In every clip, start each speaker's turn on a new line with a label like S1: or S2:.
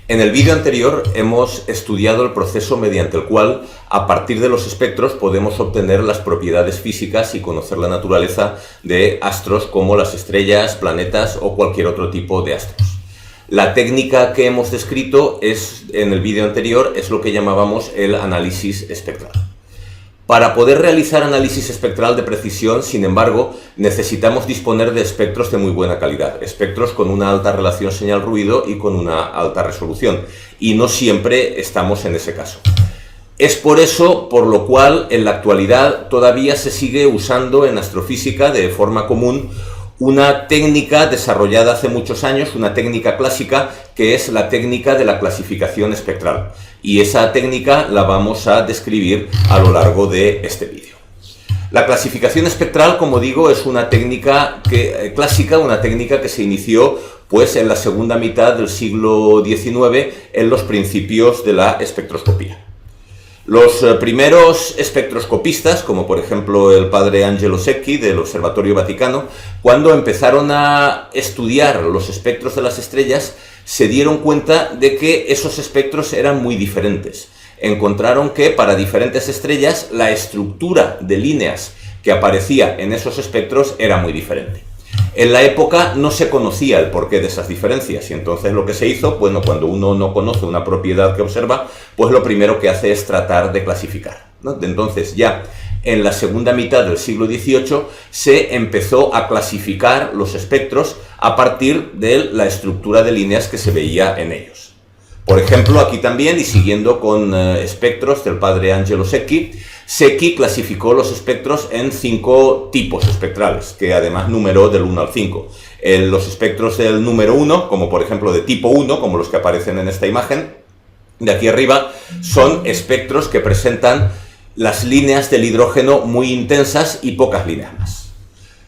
S1: En el vídeo anterior hemos estudiado el proceso mediante el cual, a partir de los espectros, podemos obtener las propiedades físicas y conocer la naturaleza de astros como las estrellas, planetas o cualquier otro tipo de astros. La técnica que hemos descrito en el vídeo anterior es lo que llamábamos el análisis espectral. Para poder realizar análisis espectral de precisión, sin embargo, necesitamos disponer de espectros de muy buena calidad, espectros con una alta relación señal-ruido y con una alta resolución, y no siempre estamos en ese caso. Es por eso por lo cual en la actualidad todavía se sigue usando en astrofísica de forma común una técnica desarrollada hace muchos años, una técnica clásica, que es la técnica de la clasificación espectral. Y esa técnica la vamos a describir a lo largo de este vídeo. La clasificación espectral, como digo, es una técnica clásica, una técnica que se inició pues, en la segunda mitad del siglo XIX, en los principios de la espectroscopía. Los primeros espectroscopistas, como por ejemplo el padre Angelo Secchi del Observatorio Vaticano, cuando empezaron a estudiar los espectros de las estrellas, se dieron cuenta de que esos espectros eran muy diferentes. Encontraron que para diferentes estrellas la estructura de líneas que aparecía en esos espectros era muy diferente. En la época no se conocía el porqué de esas diferencias y entonces lo que se hizo, bueno, cuando uno no conoce una propiedad que observa, pues lo primero que hace es tratar de clasificar, ¿no? Entonces ya en la segunda mitad del siglo XVIII se empezó a clasificar los espectros a partir de la estructura de líneas que se veía en ellos. Por ejemplo, aquí también, y siguiendo con espectros del padre Angelo Secchi, Secchi clasificó los espectros en 5 tipos espectrales, que además numeró del 1 al 5. Los espectros del número 1, como por ejemplo de tipo 1, como los que aparecen en esta imagen, de aquí arriba, son espectros que presentan las líneas del hidrógeno muy intensas y pocas líneas más.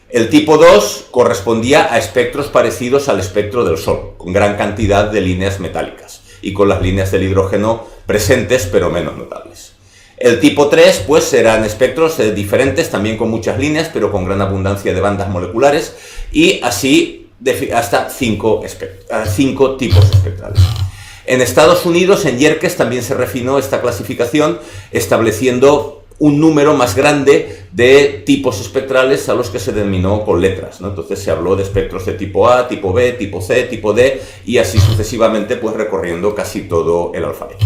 S1: El tipo 2 correspondía a espectros parecidos al espectro del Sol, con gran cantidad de líneas metálicas y con las líneas del hidrógeno presentes pero menos notables. El tipo 3 pues eran espectros diferentes, también con muchas líneas pero con gran abundancia de bandas moleculares y así hasta 5 tipos espectrales. En Estados Unidos, en Yerkes, también se refinó esta clasificación, estableciendo un número más grande de tipos espectrales a los que se denominó con letras, ¿no? Entonces se habló de espectros de tipo A, tipo B, tipo C, tipo D, y así sucesivamente, pues recorriendo casi todo el alfabeto.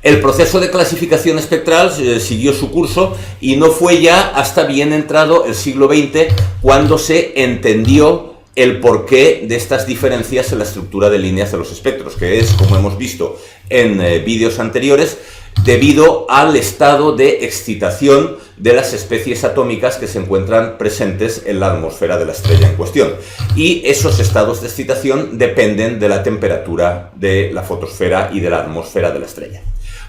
S1: El proceso de clasificación espectral siguió su curso y no fue ya hasta bien entrado el siglo XX cuando se entendió el porqué de estas diferencias en la estructura de líneas de los espectros, que es, como hemos visto en vídeos anteriores, debido al estado de excitación de las especies atómicas que se encuentran presentes en la atmósfera de la estrella en cuestión. Y esos estados de excitación dependen de la temperatura de la fotosfera y de la atmósfera de la estrella.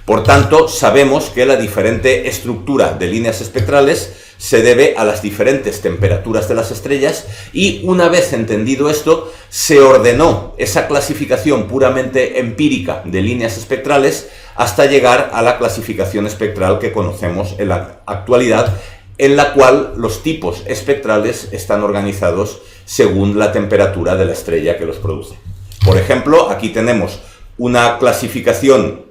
S1: Por tanto, sabemos que la diferente estructura de líneas espectrales se debe a las diferentes temperaturas de las estrellas y una vez entendido esto, se ordenó esa clasificación puramente empírica de líneas espectrales hasta llegar a la clasificación espectral que conocemos en la actualidad, en la cual los tipos espectrales están organizados según la temperatura de la estrella que los produce. Por ejemplo, aquí tenemos una clasificación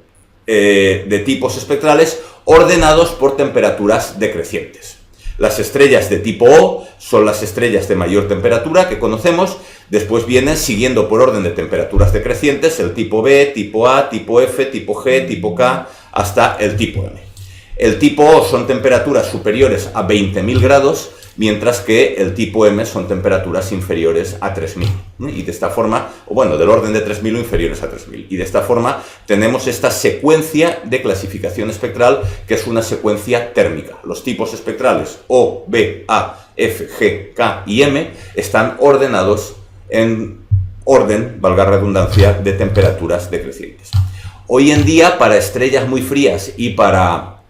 S1: de tipos espectrales ordenados por temperaturas decrecientes. Las estrellas de tipo O son las estrellas de mayor temperatura que conocemos, después vienen siguiendo por orden de temperaturas decrecientes el tipo B, tipo A, tipo F, tipo G, tipo K, hasta el tipo M. El tipo O son temperaturas superiores a 20.000 grados, mientras que el tipo M son temperaturas inferiores a 3.000. Y de esta forma, o bueno, del orden de 3.000 o inferiores a 3.000. Y de esta forma tenemos esta secuencia de clasificación espectral, que es una secuencia térmica. Los tipos espectrales O, B, A, F, G, K y M están ordenados en orden, valga redundancia, de temperaturas decrecientes. Hoy en día, para estrellas muy frías y para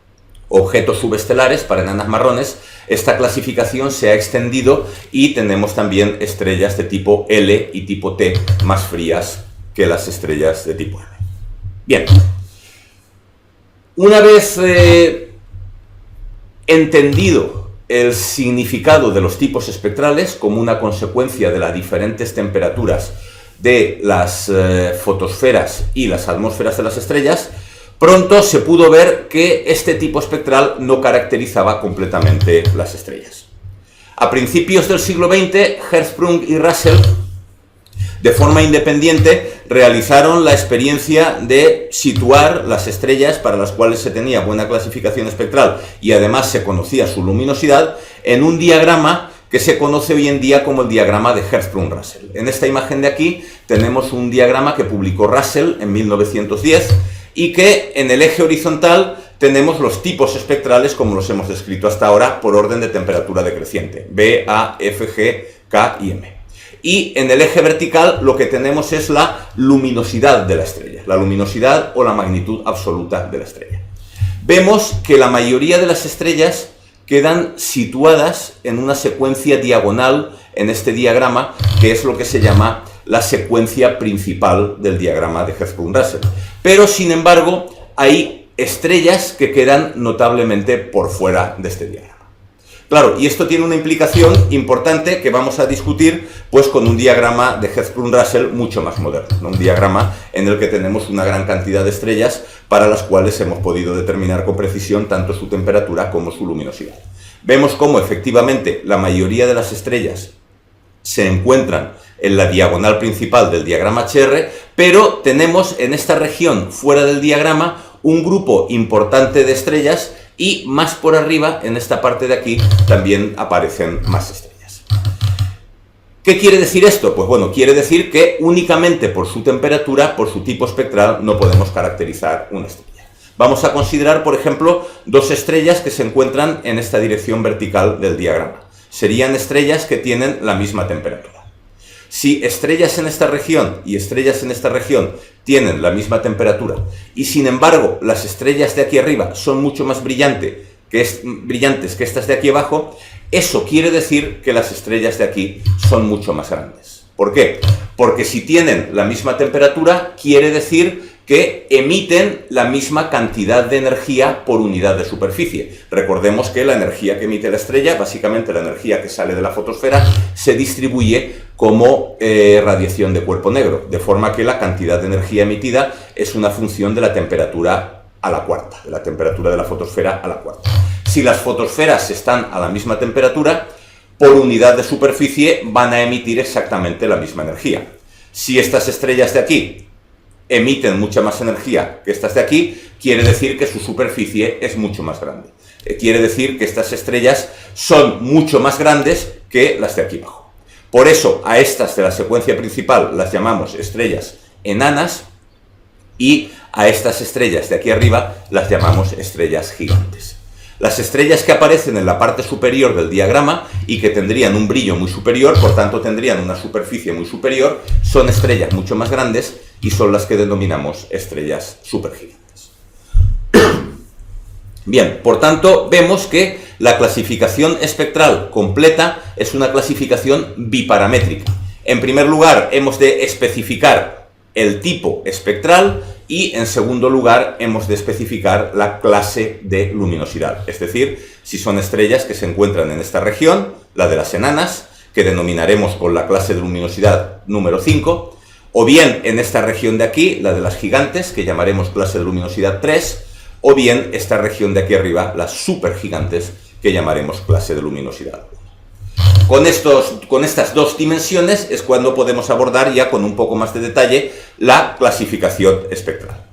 S1: objetos subestelares, para enanas marrones, esta clasificación se ha extendido y tenemos también estrellas de tipo L y tipo T más frías que las estrellas de tipo M. Bien, una vez entendido el significado de los tipos espectrales como una consecuencia de las diferentes temperaturas de las fotosferas y las atmósferas de las estrellas, pronto se pudo ver que este tipo espectral no caracterizaba completamente las estrellas. A principios del siglo XX, Hertzsprung y Russell, de forma independiente, realizaron la experiencia de situar las estrellas para las cuales se tenía buena clasificación espectral y además se conocía su luminosidad en un diagrama que se conoce hoy en día como el diagrama de Hertzsprung-Russell. En esta imagen de aquí tenemos un diagrama que publicó Russell en 1910 y que en el eje horizontal tenemos los tipos espectrales como los hemos descrito hasta ahora por orden de temperatura decreciente, B, A, F, G, K y M. Y en el eje vertical lo que tenemos es la luminosidad de la estrella, la luminosidad o la magnitud absoluta de la estrella. Vemos que la mayoría de las estrellas quedan situadas en una secuencia diagonal en este diagrama, que es lo que se llama la secuencia principal del diagrama de Hertzsprung-Russell. Pero, sin embargo, hay estrellas que quedan notablemente por fuera de este diagrama. Claro, y esto tiene una implicación importante que vamos a discutir pues con un diagrama de Hertzsprung-Russell mucho más moderno, ¿no? Un diagrama en el que tenemos una gran cantidad de estrellas para las cuales hemos podido determinar con precisión tanto su temperatura como su luminosidad. Vemos cómo efectivamente la mayoría de las estrellas se encuentran en la diagonal principal del diagrama HR, pero tenemos en esta región fuera del diagrama un grupo importante de estrellas y más por arriba, en esta parte de aquí, también aparecen más estrellas. ¿Qué quiere decir esto? Pues bueno, quiere decir que únicamente por su temperatura, por su tipo espectral, no podemos caracterizar una estrella. Vamos a considerar, por ejemplo, dos estrellas que se encuentran en esta dirección vertical del diagrama. Serían estrellas que tienen la misma temperatura. Si estrellas en esta región y estrellas en esta región tienen la misma temperatura y sin embargo las estrellas de aquí arriba son mucho más brillantes que estas de aquí abajo, eso quiere decir que las estrellas de aquí son mucho más grandes. ¿Por qué? Porque si tienen la misma temperatura quiere decir que emiten la misma cantidad de energía por unidad de superficie. Recordemos que la energía que emite la estrella, básicamente la energía que sale de la fotosfera, se distribuye como radiación de cuerpo negro, de forma que la cantidad de energía emitida es una función de la temperatura a la cuarta, de la temperatura de la fotosfera a la cuarta. Si las fotosferas están a la misma temperatura, por unidad de superficie van a emitir exactamente la misma energía. Si estas estrellas de aquí emiten mucha más energía que estas de aquí, quiere decir que su superficie es mucho más grande. Quiere decir que estas estrellas son mucho más grandes que las de aquí abajo. Por eso, a estas de la secuencia principal las llamamos estrellas enanas y a estas estrellas de aquí arriba las llamamos estrellas gigantes. Las estrellas que aparecen en la parte superior del diagrama y que tendrían un brillo muy superior, por tanto tendrían una superficie muy superior, son estrellas mucho más grandes y son las que denominamos estrellas supergigantes. Bien, por tanto, vemos que la clasificación espectral completa es una clasificación biparamétrica. En primer lugar, hemos de especificar el tipo espectral y, en segundo lugar, hemos de especificar la clase de luminosidad. Es decir, si son estrellas que se encuentran en esta región, la de las enanas, que denominaremos con la clase de luminosidad número 5, o bien en esta región de aquí, la de las gigantes, que llamaremos clase de luminosidad 3, o bien esta región de aquí arriba, las supergigantes, que llamaremos clase de luminosidad 1. Con estas dos dimensiones es cuando podemos abordar ya con un poco más de detalle la clasificación espectral.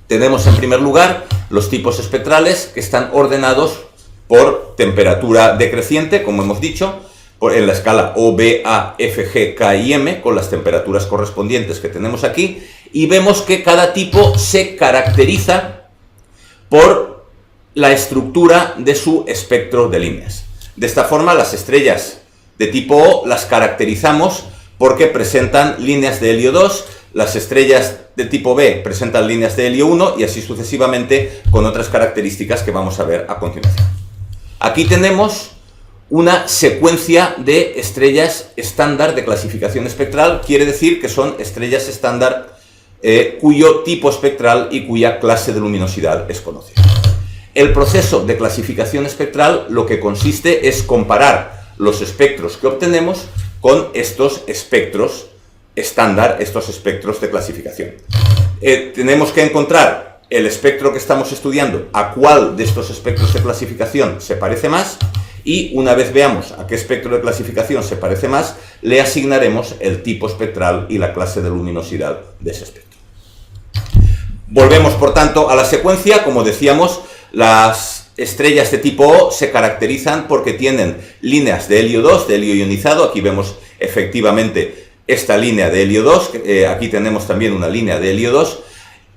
S1: Tenemos en primer lugar los tipos espectrales que están ordenados por temperatura decreciente, como hemos dicho, en la escala O, B, A, F, G, K y M, con las temperaturas correspondientes que tenemos aquí, y vemos que cada tipo se caracteriza por la estructura de su espectro de líneas. De esta forma, las estrellas de tipo O las caracterizamos porque presentan líneas de helio 2, las estrellas de tipo B presentan líneas de helio 1 y así sucesivamente con otras características que vamos a ver a continuación. Aquí tenemos una secuencia de estrellas estándar de clasificación espectral, quiere decir que son estrellas estándar cuyo tipo espectral y cuya clase de luminosidad es conocida. El proceso de clasificación espectral lo que consiste es comparar los espectros que obtenemos con estos espectros estándar estos espectros de clasificación. Tenemos que encontrar el espectro que estamos estudiando, a cuál de estos espectros de clasificación se parece más, y una vez veamos a qué espectro de clasificación se parece más, le asignaremos el tipo espectral y la clase de luminosidad de ese espectro. Volvemos, por tanto, a la secuencia. Como decíamos, las estrellas de tipo O se caracterizan porque tienen líneas de helio 2, de helio ionizado. Aquí vemos efectivamente esta línea de helio 2, aquí tenemos también una línea de helio 2.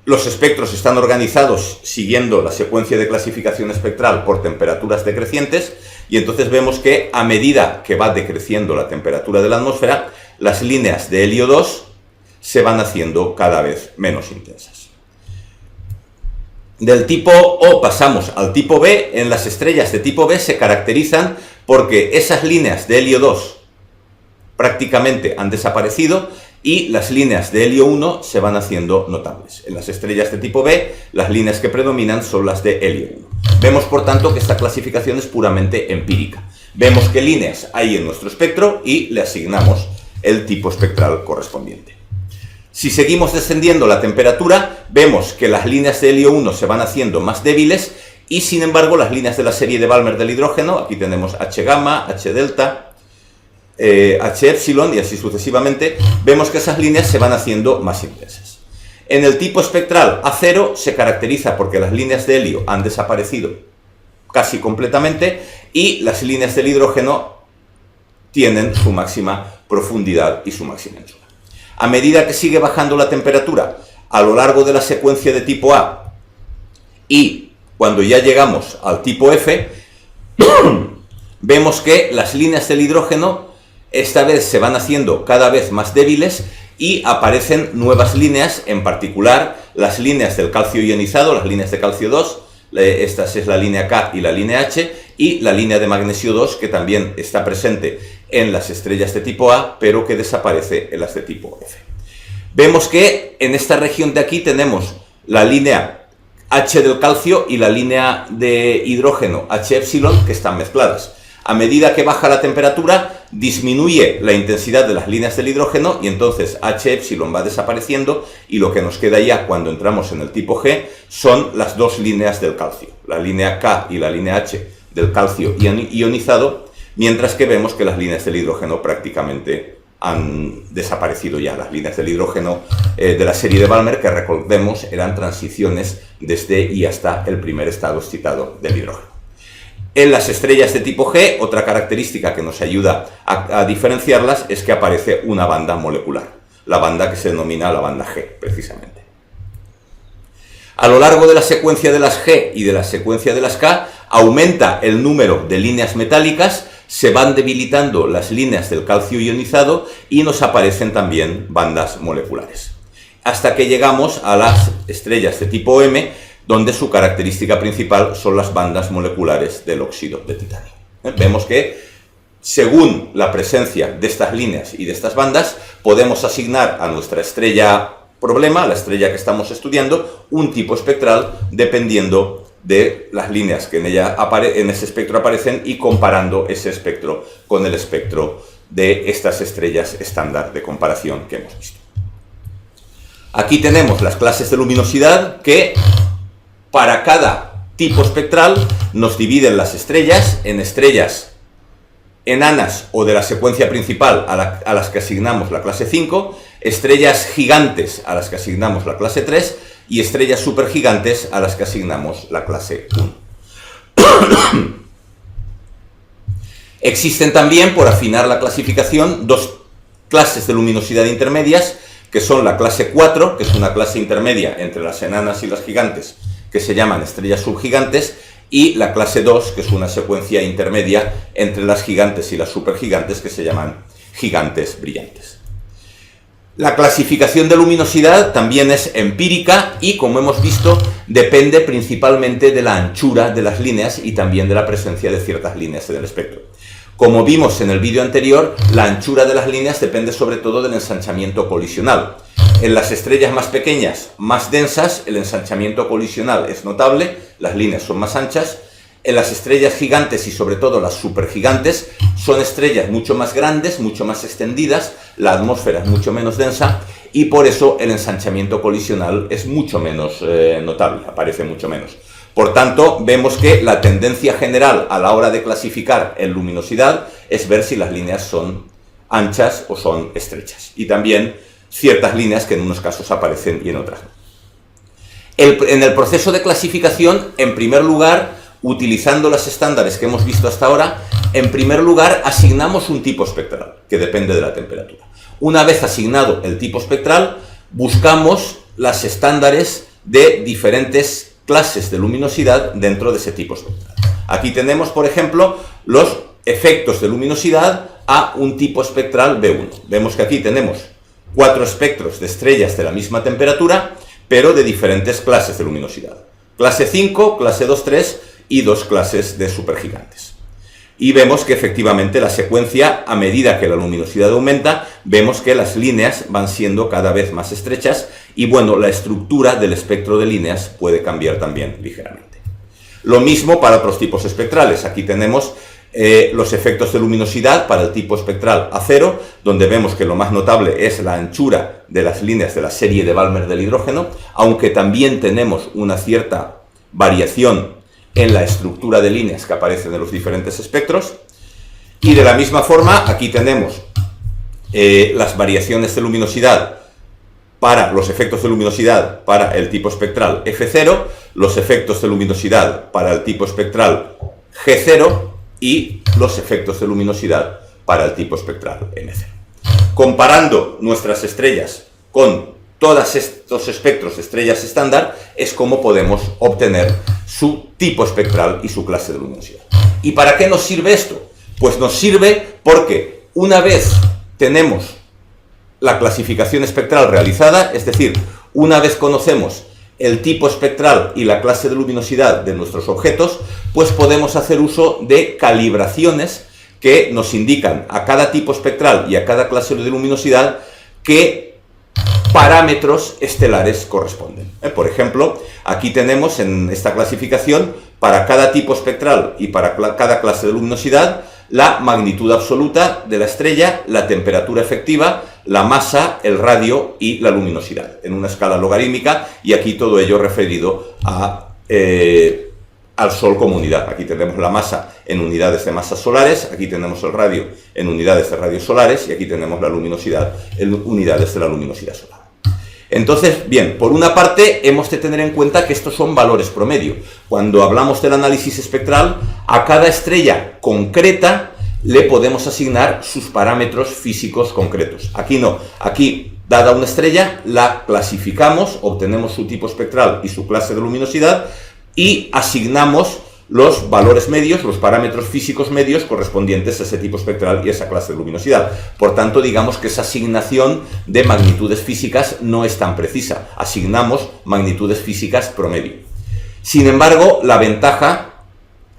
S1: Los espectros están organizados siguiendo la secuencia de clasificación espectral por temperaturas decrecientes, y entonces vemos que a medida que va decreciendo la temperatura de la atmósfera, las líneas de helio 2 se van haciendo cada vez menos intensas. Del tipo O pasamos al tipo B. En las estrellas de tipo B se caracterizan porque esas líneas de helio 2 prácticamente han desaparecido y las líneas de helio 1 se van haciendo notables. En las estrellas de tipo B, las líneas que predominan son las de helio 1. Vemos, por tanto, que esta clasificación es puramente empírica. Vemos qué líneas hay en nuestro espectro y le asignamos el tipo espectral correspondiente. Si seguimos descendiendo la temperatura, vemos que las líneas de helio 1 se van haciendo más débiles y, sin embargo, las líneas de la serie de Balmer del hidrógeno, aquí tenemos H gamma, H delta, H epsilon y así sucesivamente, vemos que esas líneas se van haciendo más intensas. En el tipo espectral A0 se caracteriza porque las líneas de helio han desaparecido casi completamente y las líneas del hidrógeno tienen su máxima profundidad y su máxima anchura. A medida que sigue bajando la temperatura a lo largo de la secuencia de tipo A y cuando ya llegamos al tipo F, vemos que las líneas del hidrógeno esta vez se van haciendo cada vez más débiles y aparecen nuevas líneas, en particular las líneas del calcio ionizado, las líneas de calcio 2, esta es la línea K y la línea H, y la línea de magnesio 2, que también está presente en las estrellas de tipo A, pero que desaparece en las de tipo F. Vemos que en esta región de aquí tenemos la línea H del calcio y la línea de hidrógeno H epsilon, que están mezcladas. A medida que baja la temperatura, disminuye la intensidad de las líneas del hidrógeno y entonces H epsilon va desapareciendo y lo que nos queda ya cuando entramos en el tipo G son las dos líneas del calcio, la línea K y la línea H del calcio ionizado, mientras que vemos que las líneas del hidrógeno prácticamente han desaparecido ya. Las líneas del hidrógeno de la serie de Balmer, que recordemos eran transiciones desde y hasta el primer estado excitado del hidrógeno. En las estrellas de tipo G, otra característica que nos ayuda a diferenciarlas es que aparece una banda molecular, la banda que se denomina la banda G, precisamente. A lo largo de la secuencia de las G y de la secuencia de las K, aumenta el número de líneas metálicas, se van debilitando las líneas del calcio ionizado y nos aparecen también bandas moleculares. Hasta que llegamos a las estrellas de tipo M, donde su característica principal son las bandas moleculares del óxido de titanio. Vemos que, según la presencia de estas líneas y de estas bandas, podemos asignar a nuestra estrella problema, la estrella que estamos estudiando, un tipo espectral dependiendo de las líneas que en ese espectro aparecen y comparando ese espectro con el espectro de estas estrellas estándar de comparación que hemos visto. Aquí tenemos las clases de luminosidad que, para cada tipo espectral, nos dividen las estrellas en estrellas enanas o de la secuencia principal a las que asignamos la clase 5, estrellas gigantes a las que asignamos la clase 3 y estrellas supergigantes a las que asignamos la clase 1. Existen también, por afinar la clasificación, dos clases de luminosidad intermedias, que son la clase 4, que es una clase intermedia entre las enanas y las gigantes, que se llaman estrellas subgigantes, y la clase 2, que es una secuencia intermedia entre las gigantes y las supergigantes, que se llaman gigantes brillantes. La clasificación de luminosidad también es empírica y, como hemos visto, depende principalmente de la anchura de las líneas y también de la presencia de ciertas líneas en el espectro. Como vimos en el vídeo anterior, la anchura de las líneas depende sobre todo del ensanchamiento colisional. En las estrellas más pequeñas, más densas, el ensanchamiento colisional es notable, las líneas son más anchas. En las estrellas gigantes y sobre todo las supergigantes son estrellas mucho más grandes, mucho más extendidas, la atmósfera es mucho menos densa y por eso el ensanchamiento colisional es mucho menos notable, aparece mucho menos. Por tanto, vemos que la tendencia general a la hora de clasificar en luminosidad es ver si las líneas son anchas o son estrechas. Y también ciertas líneas que en unos casos aparecen y en otras no. En el proceso de clasificación, en primer lugar, utilizando los estándares que hemos visto hasta ahora, en primer lugar asignamos un tipo espectral, que depende de la temperatura. Una vez asignado el tipo espectral, buscamos los estándares de diferentes clases de luminosidad dentro de ese tipo espectral. Aquí tenemos, por ejemplo, los efectos de luminosidad a un tipo espectral B1. Vemos que aquí tenemos 4 espectros de estrellas de la misma temperatura, pero de diferentes clases de luminosidad. Clase 5, clase 2-3 y 2 clases de supergigantes. Y vemos que efectivamente la secuencia, a medida que la luminosidad aumenta, vemos que las líneas van siendo cada vez más estrechas y bueno, la estructura del espectro de líneas puede cambiar también ligeramente. Lo mismo para otros tipos espectrales. Aquí tenemos los efectos de luminosidad para el tipo espectral A0, donde vemos que lo más notable es la anchura de las líneas de la serie de Balmer del hidrógeno, aunque también tenemos una cierta variación en la estructura de líneas que aparecen en los diferentes espectros. Y de la misma forma, aquí tenemos las variaciones de luminosidad para los efectos de luminosidad para el tipo espectral F0, los efectos de luminosidad para el tipo espectral G0 y los efectos de luminosidad para el tipo espectral M0. Comparando nuestras estrellas con todos estos espectros de estrellas estándar, es como podemos obtener su tipo espectral y su clase de luminosidad. ¿Y para qué nos sirve esto? Pues nos sirve porque una vez tenemos la clasificación espectral realizada, es decir, una vez conocemos el tipo espectral y la clase de luminosidad de nuestros objetos, pues podemos hacer uso de calibraciones que nos indican a cada tipo espectral y a cada clase de luminosidad qué parámetros estelares corresponden. Por ejemplo, aquí tenemos en esta clasificación para cada tipo espectral y para cada clase de luminosidad la magnitud absoluta de la estrella, la temperatura efectiva, la masa, el radio y la luminosidad, en una escala logarítmica, y aquí todo ello referido al Sol como unidad. Aquí tenemos la masa en unidades de masas solares, aquí tenemos el radio en unidades de radios solares y aquí tenemos la luminosidad en unidades de la luminosidad solar. Entonces, bien, por una parte hemos de tener en cuenta que estos son valores promedio. Cuando hablamos del análisis espectral, a cada estrella concreta le podemos asignar sus parámetros físicos concretos. Aquí no, aquí, dada una estrella, la clasificamos, obtenemos su tipo espectral y su clase de luminosidad y asignamos los valores medios, los parámetros físicos medios correspondientes a ese tipo espectral y a esa clase de luminosidad. Por tanto, digamos que esa asignación de magnitudes físicas no es tan precisa. Asignamos magnitudes físicas promedio. Sin embargo, la ventaja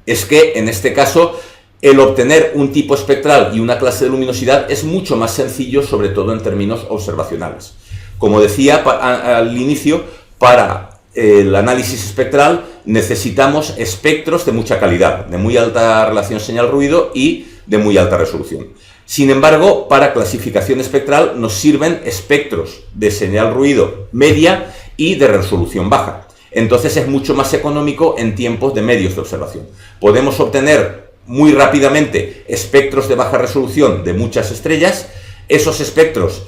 S1: es que, en este caso, el obtener un tipo espectral y una clase de luminosidad es mucho más sencillo, sobre todo en términos observacionales. Como decía al inicio, para el análisis espectral necesitamos espectros de mucha calidad, de muy alta relación señal-ruido y de muy alta resolución. Sin embargo, para clasificación espectral nos sirven espectros de señal-ruido media y de resolución baja. Entonces es mucho más económico en tiempos de medios de observación. Podemos obtener muy rápidamente espectros de baja resolución de muchas estrellas, esos espectros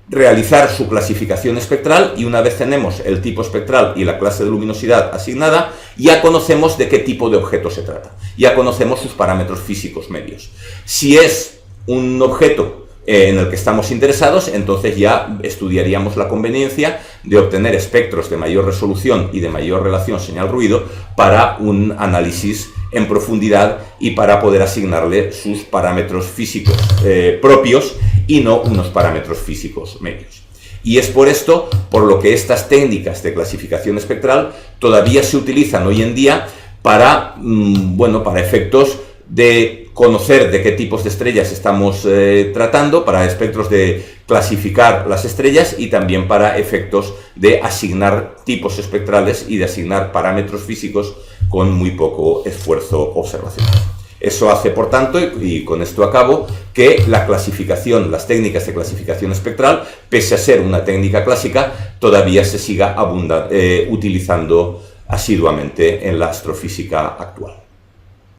S1: realizar su clasificación espectral y una vez tenemos el tipo espectral y la clase de luminosidad asignada, ya conocemos de qué tipo de objeto se trata, ya conocemos sus parámetros físicos medios. Si es un objeto en el que estamos interesados, entonces ya estudiaríamos la conveniencia de obtener espectros de mayor resolución y de mayor relación señal-ruido para un análisis en profundidad y para poder asignarle sus parámetros físicos propios y no unos parámetros físicos medios. Y es por esto por lo que estas técnicas de clasificación espectral todavía se utilizan hoy en día para, para efectos de conocer de qué tipos de estrellas estamos tratando, para espectros de clasificar las estrellas y también para efectos de asignar tipos espectrales y de asignar parámetros físicos con muy poco esfuerzo observacional. Eso hace, por tanto, y con esto acabo, que la clasificación, las técnicas de clasificación espectral, pese a ser una técnica clásica, todavía se siga utilizando asiduamente en la astrofísica actual.